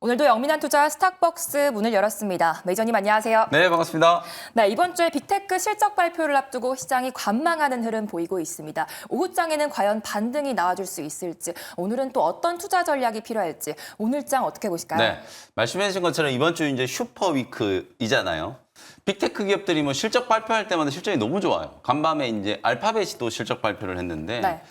오늘도 영민한 투자 스탁벅스 문을 열었습니다. 매니저님 안녕하세요. 네, 반갑습니다. 네, 이번 주에 빅테크 실적 발표를 앞두고 시장이 관망하는 흐름 보이고 있습니다. 오후장에는 과연 반등이 나와줄 수 있을지, 오늘은 또 어떤 투자 전략이 필요할지, 오늘장 어떻게 보실까요? 네, 말씀해 주신 것처럼 이번 주 이제 슈퍼위크이잖아요. 빅테크 기업들이 뭐 실적 발표할 때마다 실적이 너무 좋아요. 간밤에 이제 알파벳이 또 실적 발표를 했는데 네.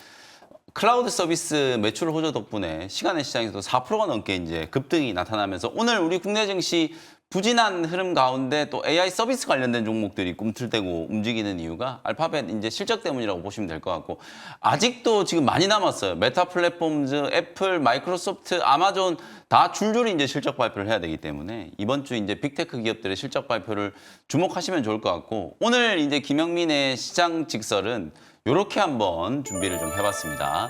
클라우드 서비스 매출 호조 덕분에 시간의 시장에서도 4%가 넘게 이제 급등이 나타나면서 오늘 우리 국내 증시 부진한 흐름 가운데 또 AI 서비스 관련된 종목들이 꿈틀대고 움직이는 이유가 알파벳 이제 실적 때문이라고 보시면 될 것 같고, 아직도 지금 많이 남았어요. 메타 플랫폼즈, 애플, 마이크로소프트, 아마존 다 줄줄이 이제 실적 발표를 해야 되기 때문에 이번 주 이제 빅테크 기업들의 실적 발표를 주목하시면 좋을 것 같고, 오늘 이제 김영민의 시장 직설은 이렇게 한번 준비를 좀 해봤습니다.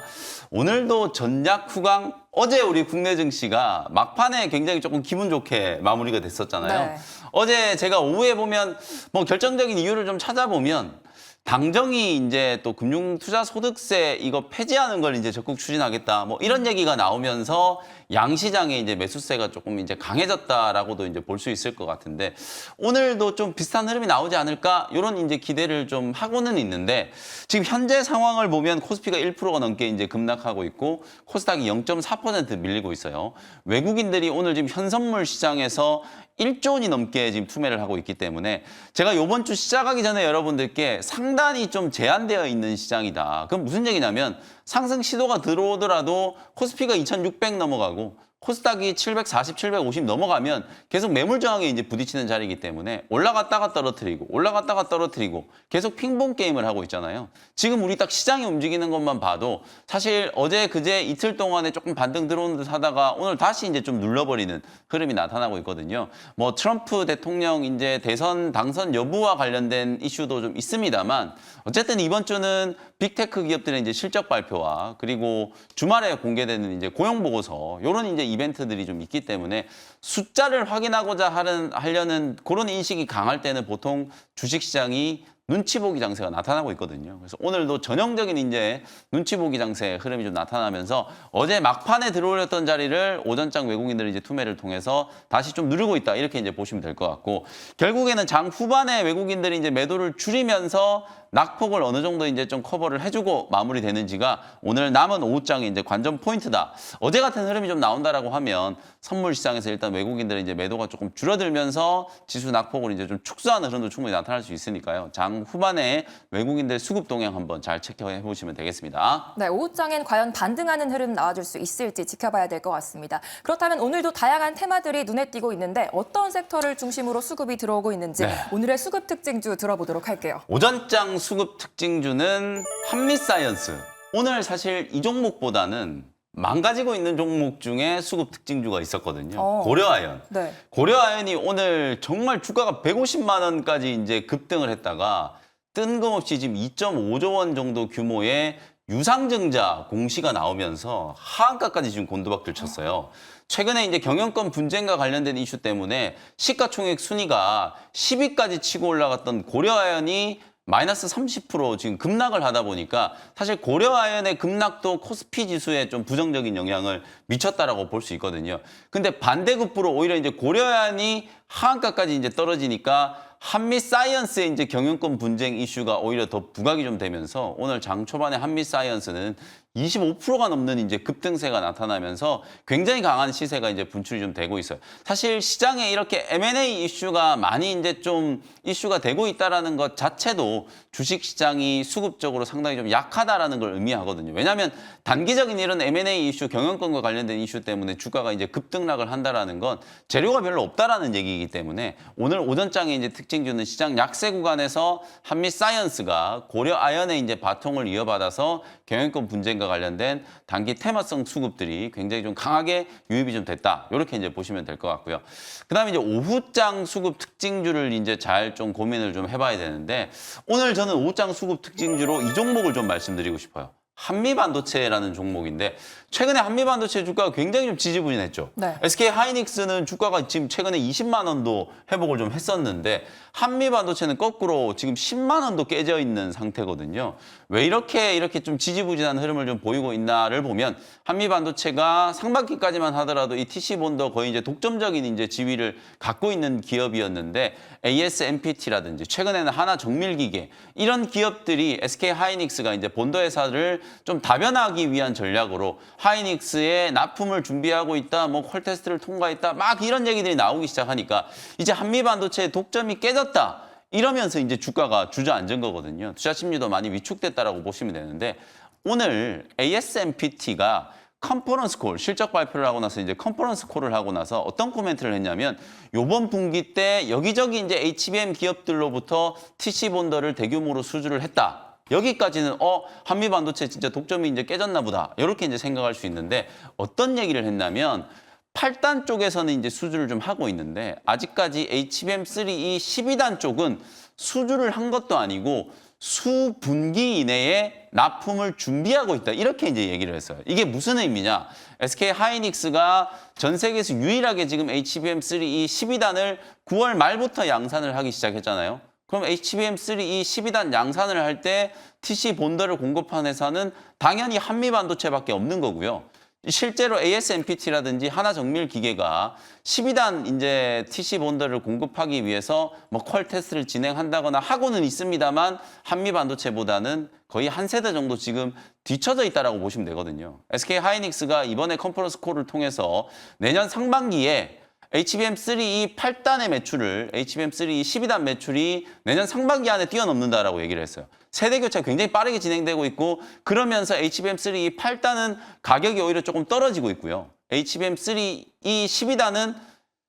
오늘도 전략 후강, 어제 우리 국내 증시가 막판에 굉장히 조금 기분 좋게 마무리가 됐었잖아요. 네. 어제 제가 오후에 보면 뭐 결정적인 이유를 좀 찾아보면 당정이 이제 또 금융투자소득세 이거 폐지하는 걸 이제 적극 추진하겠다, 뭐 이런 얘기가 나오면서 양시장에 이제 매수세가 조금 이제 강해졌다라고도 이제 볼 수 있을 것 같은데, 오늘도 좀 비슷한 흐름이 나오지 않을까 이런 이제 기대를 좀 하고는 있는데, 지금 현재 상황을 보면 코스피가 1%가 넘게 이제 급락하고 있고 코스닥이 0.4% 밀리고 있어요. 외국인들이 오늘 지금 현선물 시장에서 1조 원이 넘게 지금 투매를 하고 있기 때문에 제가 이번 주 시작하기 전에 여러분들께 상단이 좀 제한되어 있는 시장이다. 그럼 무슨 얘기냐면 상승 시도가 들어오더라도 코스피가 2,600 넘어가고 코스닥이 740, 750 넘어가면 계속 매물 저항에 이제 부딪히는 자리이기 때문에 올라갔다가 떨어뜨리고 올라갔다가 떨어뜨리고 계속 핑퐁 게임을 하고 있잖아요. 지금 우리 딱 시장이 움직이는 것만 봐도 사실 어제 그제 이틀 동안에 조금 반등 들어오는 듯 하다가 오늘 다시 이제 좀 눌러버리는 흐름이 나타나고 있거든요. 뭐 트럼프 대통령 이제 대선 당선 여부와 관련된 이슈도 좀 있습니다만, 어쨌든 이번 주는 빅테크 기업들의 이제 실적 발표와 그리고 주말에 공개되는 이제 고용 보고서, 이런 이제 이벤트들이 좀 있기 때문에 숫자를 확인하고자 하려는 그런 인식이 강할 때는 보통 주식시장이 눈치 보기 장세가 나타나고 있거든요. 그래서 오늘도 전형적인 이제 눈치 보기 장세의 흐름이 좀 나타나면서 어제 막판에 들어올렸던 자리를 오전장 외국인들이 이제 투매를 통해서 다시 좀 누르고 있다, 이렇게 이제 보시면 될 것 같고, 결국에는 장 후반에 외국인들이 이제 매도를 줄이면서 낙폭을 어느 정도 이제 좀 커버를 해주고 마무리되는지가 오늘 남은 오후장의 이제 관전 포인트다. 어제 같은 흐름이 좀 나온다라고 하면 선물 시장에서 일단 외국인들의 이제 매도가 조금 줄어들면서 지수 낙폭을 이제 좀 축소하는 흐름도 충분히 나타날 수 있으니까요. 장 후반에 외국인들 수급 동향 한번 잘 체크해 보시면 되겠습니다. 네, 오후장엔 과연 반등하는 흐름 나와줄 수 있을지 지켜봐야 될 것 같습니다. 그렇다면 오늘도 다양한 테마들이 눈에 띄고 있는데 어떤 섹터를 중심으로 수급이 들어오고 있는지 네. 오늘의 수급 특징주 들어보도록 할게요. 오전장 수급 특징주는 한미사이언스. 오늘 사실 이 종목보다는 망가지고 있는 종목 중에 수급 특징주가 있었거든요. 고려아연. 네. 고려아연이 오늘 정말 주가가 150만 원까지 이제 급등을 했다가 뜬금없이 지금 2.5조 원 정도 규모의 유상증자 공시가 나오면서 하한가까지 지금 곤두박질 쳤어요. 최근에 이제 경영권 분쟁과 관련된 이슈 때문에 시가총액 순위가 10위까지 치고 올라갔던 고려아연이 마이너스 30% 지금 급락을 하다 보니까 사실 고려아연의 급락도 코스피 지수에 좀 부정적인 영향을 미쳤다라고 볼 수 있거든요. 근데 반대급부로 오히려 이제 고려아연이 하한가까지 이제 떨어지니까 한미사이언스의 이제 경영권 분쟁 이슈가 오히려 더 부각이 좀 되면서 오늘 장 초반에 한미사이언스는 25%가 넘는 이제 급등세가 나타나면서 굉장히 강한 시세가 이제 분출이 좀 되고 있어요. 사실 시장에 이렇게 M&A 이슈가 많이 이제 좀 이슈가 되고 있다라는 것 자체도 주식 시장이 수급적으로 상당히 좀 약하다라는 걸 의미하거든요. 왜냐하면 단기적인 이런 M&A 이슈, 경영권과 관련된 이슈 때문에 주가가 이제 급등락을 한다라는 건 재료가 별로 없다라는 얘기이기 때문에 오늘 오전장에 이제 특징주는 시장 약세 구간에서 한미사이언스가 고려아연의 이제 바통을 이어받아서 경영권 분쟁과 관련된 단기 테마성 수급들이 굉장히 좀 강하게 유입이 좀 됐다. 이렇게 이제 보시면 될 것 같고요. 그다음에 이제 오후장 수급 특징주를 이제 잘 좀 고민을 좀 해봐야 되는데, 오늘 저는 오후장 수급 특징주로 이 종목을 좀 말씀드리고 싶어요. 한미반도체라는 종목인데 최근에 한미반도체 주가가 굉장히 좀 지지부진했죠. 네. SK 하이닉스는 주가가 지금 최근에 20만 원도 회복을 좀 했었는데 한미반도체는 거꾸로 지금 10만 원도 깨져 있는 상태거든요. 왜 이렇게 좀 지지부진한 흐름을 좀 보이고 있나를 보면 한미반도체가 상반기까지만 하더라도 이 TC본더 거의 이제 독점적인 이제 지위를 갖고 있는 기업이었는데 ASMPT라든지 최근에는 하나정밀기계 이런 기업들이 SK 하이닉스가 이제 본더 회사를 좀 다변하기 위한 전략으로 하이닉스에 납품을 준비하고 있다, 뭐 퀄테스트를 통과했다, 막 이런 얘기들이 나오기 시작하니까 이제 한미반도체의 독점이 깨졌다. 이러면서 이제 주가가 주저앉은 거거든요. 투자 심리도 많이 위축됐다라고 보시면 되는데 오늘 ASMPT가 컨퍼런스 콜, 실적 발표를 하고 나서 이제 컨퍼런스 콜을 하고 나서 어떤 코멘트를 했냐면 이번 분기 때 여기저기 이제 HBM 기업들로부터 TC 본더를 대규모로 수주를 했다. 여기까지는 한미 반도체 진짜 독점이 이제 깨졌나 보다. 이렇게 이제 생각할 수 있는데 어떤 얘기를 했냐면 8단 쪽에서는 이제 수주를 좀 하고 있는데 아직까지 HBM3E 12단 쪽은 수주를 한 것도 아니고 수분기 이내에 납품을 준비하고 있다. 이렇게 이제 얘기를 했어요. 이게 무슨 의미냐? SK 하이닉스가 전 세계에서 유일하게 지금 HBM3E 12단을 9월 말부터 양산을 하기 시작했잖아요. 그럼 HBM3E 12단 양산을 할 때 TC 본더를 공급한 회사는 당연히 한미반도체밖에 없는 거고요. 실제로 ASMPT라든지 하나정밀기계가 12단 이제 TC 본더를 공급하기 위해서 뭐 퀄 테스트를 진행한다거나 하고는 있습니다만 한미반도체보다는 거의 한 세대 정도 지금 뒤쳐져 있다라고 보시면 되거든요. SK 하이닉스가 이번에 컨퍼런스 콜을 통해서 내년 상반기에 HBM3E 8단의 매출을 HBM3E 12단 매출이 내년 상반기 안에 뛰어넘는다라고 얘기를 했어요. 세대 교체가 굉장히 빠르게 진행되고 있고 그러면서 HBM3E 8단은 가격이 오히려 조금 떨어지고 있고요. HBM3E 12단은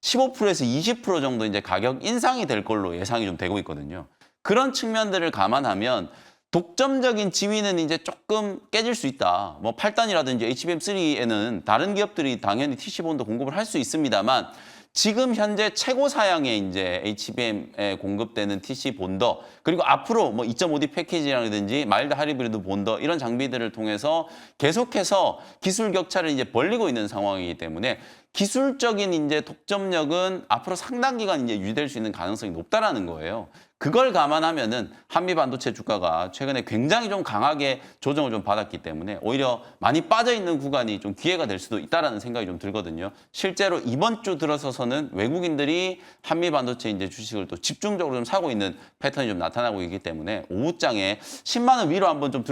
15%에서 20% 정도 이제 가격 인상이 될 걸로 예상이 좀 되고 있거든요. 그런 측면들을 감안하면 독점적인 지위는 이제 조금 깨질 수 있다. 뭐 8단이라든지 HBM3에는 다른 기업들이 당연히 TC본도 공급을 할 수 있습니다만 지금 현재 최고 사양의 이제 HBM에 공급되는 TC 본더 그리고 앞으로 뭐 2.5D 패키지라든지 마일드 하이브리드 본더 이런 장비들을 통해서 계속해서 기술 격차를 이제 벌리고 있는 상황이기 때문에 기술적인 이제 독점력은 앞으로 상당 기간 이제 유지될 수 있는 가능성이 높다라는 거예요. 그걸 감안하면은 한미 반도체 주가가 최근에 굉장히 좀 강하게 조정을 좀 받았기 때문에 오히려 많이 빠져 있는 구간이 좀 기회가 될 수도 있다라는 생각이 좀 들거든요. 실제로 이번 주 들어서서는 외국인들이 한미 반도체 이제 주식을 또 집중적으로 좀 사고 있는 패턴이 좀 나타나고 있기 때문에 오후장에 10만 원 위로 한번 좀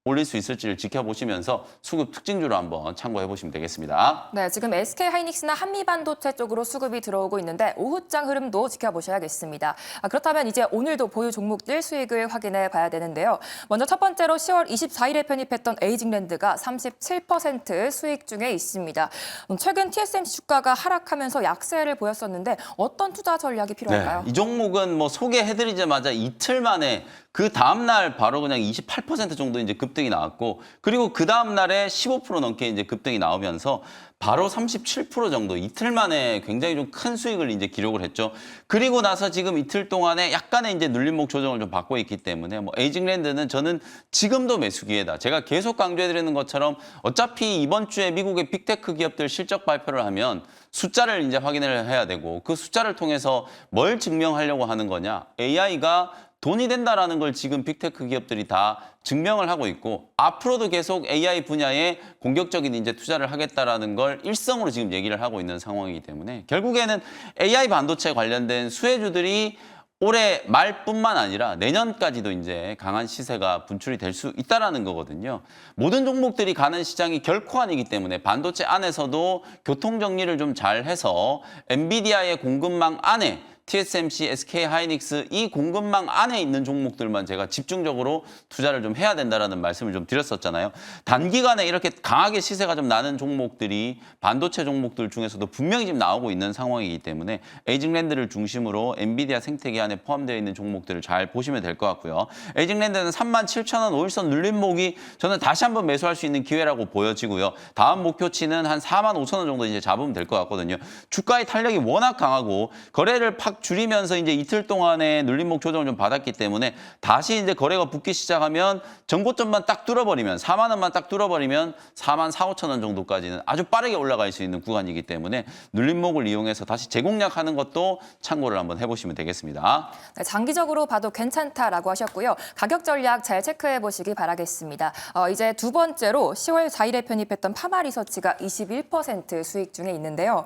올릴 수 있을지를 지켜보시면서 수급 특징주로 한번 참고해 보시면 되겠습니다. 네, 지금 SK 하이닉스나 한미반도체 쪽으로 수급이 들어오고 있는데 오후장 흐름도 지켜보셔야겠습니다. 그렇다면 이제 오늘도 보유 종목들 수익을 확인해 봐야 되는데요. 먼저 첫 번째로 10월 24일에 편입했던 에이징랜드가 37% 수익 중에 있습니다. 최근 TSMC 주가가 하락하면서 약세를 보였었는데 어떤 투자 전략이 필요할까요? 이 종목은 뭐 소개해드리자마자 이틀 만에 그 다음날 바로 그냥 28% 정도 이제 급등이 나왔고 그리고 그 다음날에 15% 넘게 이제 급등이 나오면서 바로 37% 정도 이틀 만에 굉장히 좀 큰 수익을 이제 기록을 했죠. 그리고 나서 지금 이틀 동안에 약간의 이제 눌림목 조정을 좀 받고 있기 때문에 뭐 에이징랜드는 저는 지금도 매수 기회다. 제가 계속 강조해드리는 것처럼 어차피 이번 주에 미국의 빅테크 기업들 실적 발표를 하면 숫자를 이제 확인을 해야 되고 그 숫자를 통해서 뭘 증명하려고 하는 거냐. AI가 돈이 된다라는 걸 지금 빅테크 기업들이 다 증명을 하고 있고 앞으로도 계속 AI 분야에 공격적인 이제 투자를 하겠다라는 걸 일성으로 지금 얘기를 하고 있는 상황이기 때문에 결국에는 AI 반도체 관련된 수혜주들이 올해 말뿐만 아니라 내년까지도 이제 강한 시세가 분출이 될 수 있다라는 거거든요. 모든 종목들이 가는 시장이 결코 아니기 때문에 반도체 안에서도 교통 정리를 좀 잘 해서 엔비디아의 공급망 안에 TSMC, SK 하이닉스 이 공급망 안에 있는 종목들만 제가 집중적으로 투자를 좀 해야 된다라는 말씀을 좀 드렸었잖아요. 단기간에 이렇게 강하게 시세가 좀 나는 종목들이 반도체 종목들 중에서도 분명히 지금 나오고 있는 상황이기 때문에 에이징랜드를 중심으로 엔비디아 생태계 안에 포함되어 있는 종목들을 잘 보시면 될 것 같고요. 에이징랜드는 37,000원 5일선 눌림목이 저는 다시 한번 매수할 수 있는 기회라고 보여지고요. 다음 목표치는 한 45,000원 정도 이제 잡으면 될 것 같거든요. 주가의 탄력이 워낙 강하고 거래를 팍 확 줄이면서 이제 이틀 동안의 눌림목 조정을 좀 받았기 때문에 다시 이제 거래가 붙기 시작하면 전고점만 딱 뚫어버리면 4만 원만 딱 뚫어버리면 4만 4, 5천 원 정도까지는 아주 빠르게 올라갈 수 있는 구간이기 때문에 눌림목을 이용해서 다시 재공략하는 것도 참고를 한번 해보시면 되겠습니다. 네, 장기적으로 봐도 괜찮다라고 하셨고요. 가격 전략 잘 체크해 보시기 바라겠습니다. 이제 두 번째로 10월 4일에 편입했던 파마리서치가 21% 수익 중에 있는데요.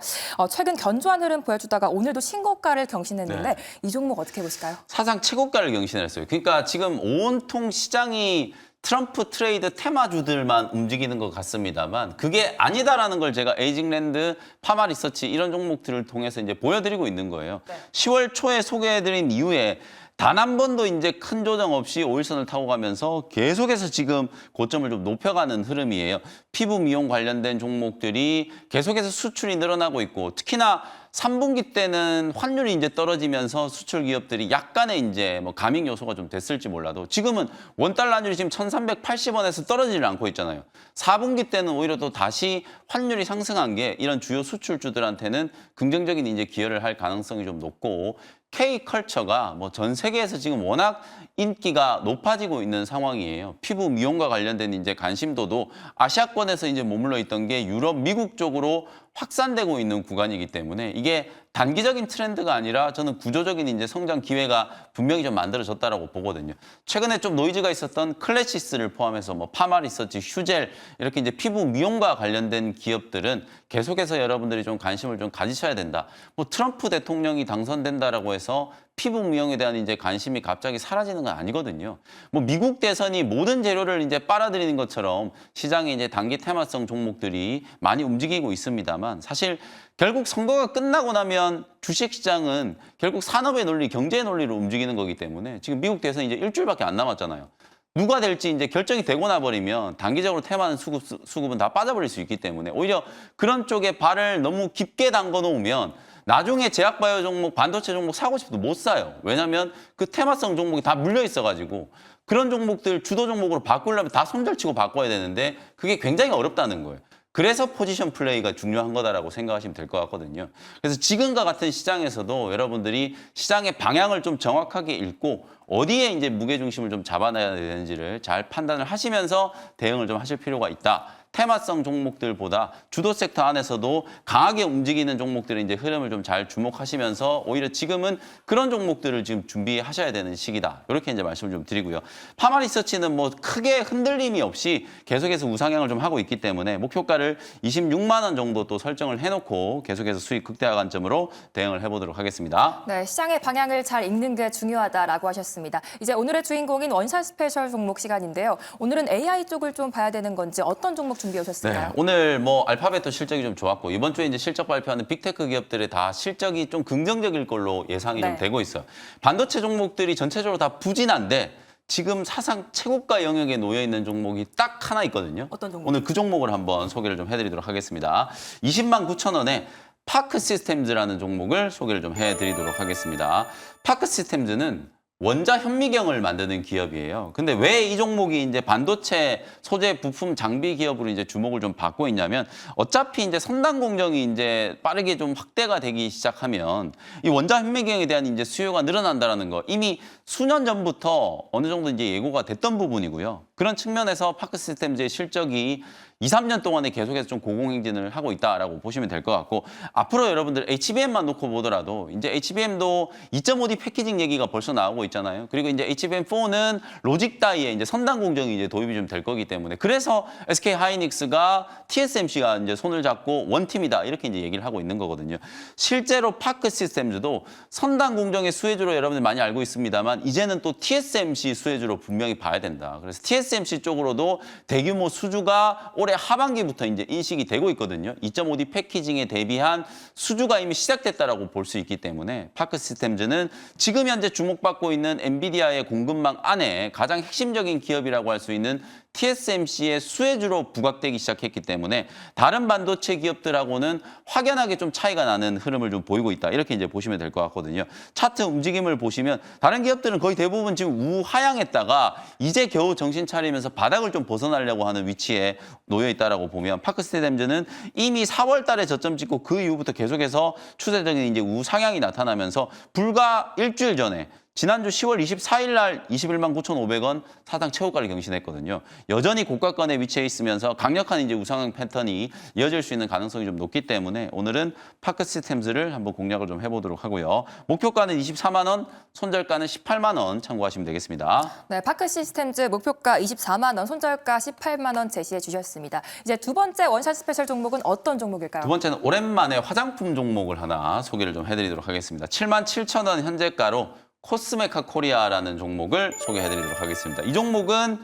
최근 견조한 흐름 보여주다가 오늘도 신고가를 경신했는데 이 종목 어떻게 보실까요? 사상 최고가를 경신했어요. 그러니까 지금 온통 시장이 트럼프 트레이드 테마주들만 움직이는 것 같습니다만 그게 아니다라는 걸 제가 에이징랜드, 파마리서치 이런 종목들을 통해서 이제 보여드리고 있는 거예요. 10월 초에 소개해드린 이후에 단 한 번도 이제 큰 조정 없이 5일선을 타고 가면서 계속해서 지금 고점을 좀 높여가는 흐름이에요. 피부 미용 관련된 종목들이 계속해서 수출이 늘어나고 있고 특히나 3분기 때는 환율이 이제 떨어지면서 수출 기업들이 약간의 이제 뭐 가밍 요소가 좀 됐을지 몰라도 지금은 원달러 환율이 지금 1,380원에서 떨어지질 않고 있잖아요. 4분기 때는 오히려 또 다시 환율이 상승한 게 이런 주요 수출주들한테는 긍정적인 이제 기여를 할 가능성이 좀 높고 K컬처가 뭐 전 세계에서 지금 워낙 인기가 높아지고 있는 상황이에요. 피부 미용과 관련된 이제 관심도도 아시아권에서 이제 머물러 있던 게 유럽, 미국 쪽으로 확산되고 있는 구간이기 때문에 이게 단기적인 트렌드가 아니라 저는 구조적인 이제 성장 기회가 분명히 좀 만들어졌다라고 보거든요. 최근에 좀 노이즈가 있었던 클래시스를 포함해서 뭐 파마리서치, 휴젤 이렇게 이제 피부 미용과 관련된 기업들은 계속해서 여러분들이 좀 관심을 좀 가지셔야 된다. 뭐 트럼프 대통령이 당선된다라고 해서 피부 미용에 대한 이제 관심이 갑자기 사라지는 건 아니거든요. 뭐 미국 대선이 모든 재료를 이제 빨아들이는 것처럼 시장에 이제 단기 테마성 종목들이 많이 움직이고 있습니다만 사실 결국 선거가 끝나고 나면 주식시장은 결국 산업의 논리, 경제의 논리로 움직이는 거기 때문에 지금 미국 대선 이제 일주일밖에 안 남았잖아요. 누가 될지 이제 결정이 되고 나버리면 단기적으로 테마는 수급은 다 빠져버릴 수 있기 때문에 오히려 그런 쪽에 발을 너무 깊게 담궈 놓으면 나중에 제약바이오 종목, 반도체 종목 사고 싶어도 못 사요. 왜냐하면 그 테마성 종목이 다 물려 있어가지고 그런 종목들 주도 종목으로 바꾸려면 다 손절치고 바꿔야 되는데 그게 굉장히 어렵다는 거예요. 그래서 포지션 플레이가 중요한 거다라고 생각하시면 될 것 같거든요. 그래서 지금과 같은 시장에서도 여러분들이 시장의 방향을 좀 정확하게 읽고 어디에 이제 무게중심을 좀 잡아놔야 되는지를 잘 판단을 하시면서 대응을 좀 하실 필요가 있다. 테마성 종목들보다 주도 섹터 안에서도 강하게 움직이는 종목들의 이제 흐름을 좀 잘 주목하시면서 오히려 지금은 그런 종목들을 지금 준비하셔야 되는 시기다. 이렇게 이제 말씀을 좀 드리고요. 파마리서치는 뭐 크게 흔들림이 없이 계속해서 우상향을 좀 하고 있기 때문에 목표가를 26만 원 정도 또 설정을 해놓고 계속해서 수익 극대화 관점으로 대응을 해보도록 하겠습니다. 네, 시장의 방향을 잘 읽는 게 중요하다라고 하셨습니다. 이제 오늘의 주인공인 원샷 스페셜 종목 시간인데요. 오늘은 AI 쪽을 좀 봐야 되는 건지 어떤 종목 준비해 오셨을까요? 네, 오늘 뭐 알파벳도 실적이 좀 좋았고 이번 주에 이제 실적 발표하는 빅테크 기업들의 다 실적이 좀 긍정적일 걸로 예상이 좀 되고 있어요. 반도체 종목들이 전체적으로 다 부진한데 지금 사상 최고가 영역에 놓여 있는 종목이 딱 하나 있거든요. 어떤 종목? 오늘 그 종목을 한번 소개를 좀 해드리도록 하겠습니다. 20만 9천 원에 파크 시스템즈라는 종목을 소개를 좀 해드리도록 하겠습니다. 파크 시스템즈는 원자 현미경을 만드는 기업이에요. 근데 왜 이 종목이 이제 반도체 소재 부품 장비 기업으로 이제 주목을 좀 받고 있냐면 어차피 이제 선단 공정이 이제 빠르게 좀 확대가 되기 시작하면 이 원자 현미경에 대한 이제 수요가 늘어난다라는 거 이미 수년 전부터 어느 정도 이제 예고가 됐던 부분이고요. 그런 측면에서 파크 시스템즈의 실적이 2, 3년 동안에 계속해서 좀 고공행진을 하고 있다라고 보시면 될 것 같고 앞으로 여러분들 HBM만 놓고 보더라도 이제 HBM도 2.5D 패키징 얘기가 벌써 나오고 있잖아요. 그리고 이제 HBM4는 로직 다이에 이제 선단 공정이 이제 도입이 좀 될 거기 때문에 그래서 SK 하이닉스가 TSMC가 이제 손을 잡고 원팀이다 이렇게 이제 얘기를 하고 있는 거거든요. 실제로 파크 시스템즈도 선단 공정의 수혜주로 여러분들 많이 알고 있습니다만 이제는 또 TSMC 수혜주로 분명히 봐야 된다. 그래서 TSMC 쪽으로도 대규모 수주가 올해 하반기부터 이제 인식이 되고 있거든요. 2.5D 패키징에 대비한 수주가 이미 시작됐다라고 볼 수 있기 때문에 파크 시스템즈는 지금 현재 주목받고 있는 엔비디아의 공급망 안에 가장 핵심적인 기업이라고 할 수 있는 TSMC의 수혜주로 부각되기 시작했기 때문에 다른 반도체 기업들하고는 확연하게 좀 차이가 나는 흐름을 좀 보이고 있다. 이렇게 이제 보시면 될 것 같거든요. 차트 움직임을 보시면 다른 기업들은 거의 대부분 지금 우하향했다가 이제 겨우 정신 차리면서 바닥을 좀 벗어나려고 하는 위치에 놓여 있다라고 보면 파크스테템즈는 이미 4월 달에 저점 찍고 그 이후부터 계속해서 추세적인 이제 우상향이 나타나면서 불과 일주일 전에 지난주 10월 24일 날 21만 9,500원 사상 최고가를 경신했거든요. 여전히 고가권에 위치해 있으면서 강력한 이제 우상향 패턴이 이어질 수 있는 가능성이 좀 높기 때문에 오늘은 파크 시스템즈를 한번 공략을 좀 해보도록 하고요. 목표가는 24만 원, 손절가는 18만 원 참고하시면 되겠습니다. 네, 파크 시스템즈 목표가 24만 원, 손절가 18만 원 제시해 주셨습니다. 이제 두 번째 원샷 스페셜 종목은 어떤 종목일까요? 두 번째는 오랜만에 화장품 종목을 하나 소개를 좀 해드리도록 하겠습니다. 7만 7천 원 현재가로 코스메카 코리아라는 종목을 소개해드리도록 하겠습니다. 이 종목은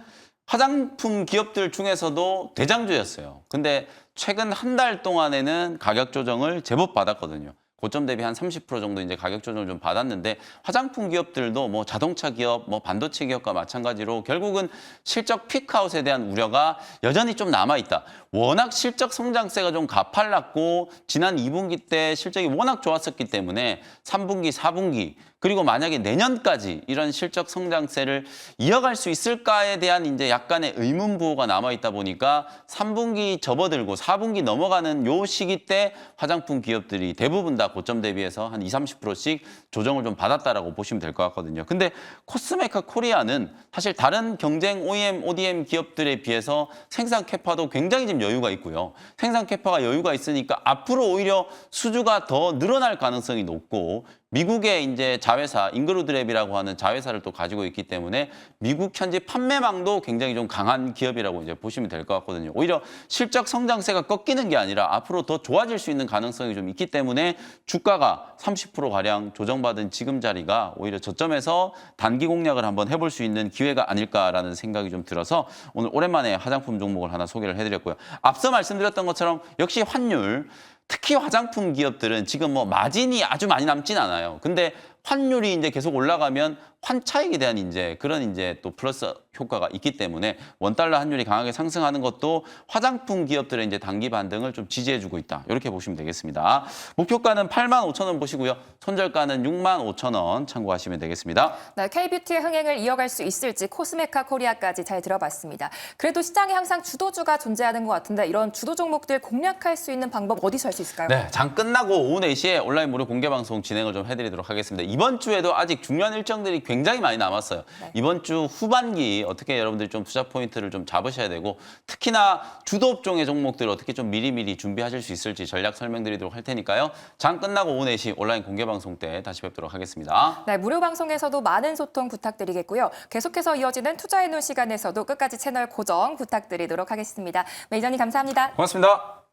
화장품 기업들 중에서도 대장주였어요. 근데 최근 한 달 동안에는 가격 조정을 제법 받았거든요. 고점 대비 한 30% 정도 이제 가격 조정을 좀 받았는데 화장품 기업들도 뭐 자동차 기업, 뭐 반도체 기업과 마찬가지로 결국은 실적 피크아웃에 대한 우려가 여전히 좀 남아 있다. 워낙 실적 성장세가 좀 가팔랐고 지난 2분기 때 실적이 워낙 좋았었기 때문에 3분기, 4분기 그리고 만약에 내년까지 이런 실적 성장세를 이어갈 수 있을까에 대한 이제 약간의 의문부호가 남아 있다 보니까 3분기 접어들고 4분기 넘어가는 요 시기 때 화장품 기업들이 대부분 다 고점 대비해서 한 20, 30%씩 조정을 좀 받았다라고 보시면 될 것 같거든요. 근데 코스메카 코리아는 사실 다른 경쟁 OEM, ODM 기업들에 비해서 생산 캐파도 굉장히 좀 여유가 있고요. 생산 캐파가 여유가 있으니까 앞으로 오히려 수주가 더 늘어날 가능성이 높고 미국의 이제 자회사 잉그루드랩이라고 하는 자회사를 또 가지고 있기 때문에 미국 현지 판매망도 굉장히 좀 강한 기업이라고 이제 보시면 될 것 같거든요. 오히려 실적 성장세가 꺾이는 게 아니라 앞으로 더 좋아질 수 있는 가능성이 좀 있기 때문에 주가가 30% 가량 조정받은 지금 자리가 오히려 저점에서 단기 공략을 한번 해볼 수 있는 기회가 아닐까라는 생각이 좀 들어서 오늘 오랜만에 화장품 종목을 하나 소개를 해드렸고요. 앞서 말씀드렸던 것처럼 역시 환율 특히 화장품 기업들은 지금 뭐 마진이 아주 많이 남진 않아요. 근데 환율이 이제 계속 올라가면 환차익에 대한 이제 그런 이제 또 플러스 효과가 있기 때문에 원달러 환율이 강하게 상승하는 것도 화장품 기업들의 이제 단기 반등을 좀 지지해주고 있다. 이렇게 보시면 되겠습니다. 목표가는 8만 5천 원 보시고요. 손절가는 6만 5천 원 참고하시면 되겠습니다. 네, K뷰티의 흥행을 이어갈 수 있을지 코스메카 코리아까지 잘 들어봤습니다. 그래도 시장에 항상 주도주가 존재하는 것 같은데 이런 주도 종목들 공략할 수 있는 방법 어디서 할 수 있을까요? 네, 장 끝나고 오후 4시에 온라인 무료 공개 방송 진행을 좀 해드리도록 하겠습니다. 이번 주에도 아직 중요한 일정들이 굉장히 많이 남았어요. 네. 이번 주 후반기 어떻게 여러분들이 좀 투자 포인트를 좀 잡으셔야 되고 특히나 주도 업종의 종목들 어떻게 좀 미리미리 준비하실 수 있을지 전략 설명드리도록 할 테니까요. 장 끝나고 오후 4시 온라인 공개 방송 때 다시 뵙도록 하겠습니다. 네, 무료 방송에서도 많은 소통 부탁드리겠고요. 계속해서 이어지는 투자의 눈 시간에서도 끝까지 채널 고정 부탁드리도록 하겠습니다. 매니저님 감사합니다. 고맙습니다.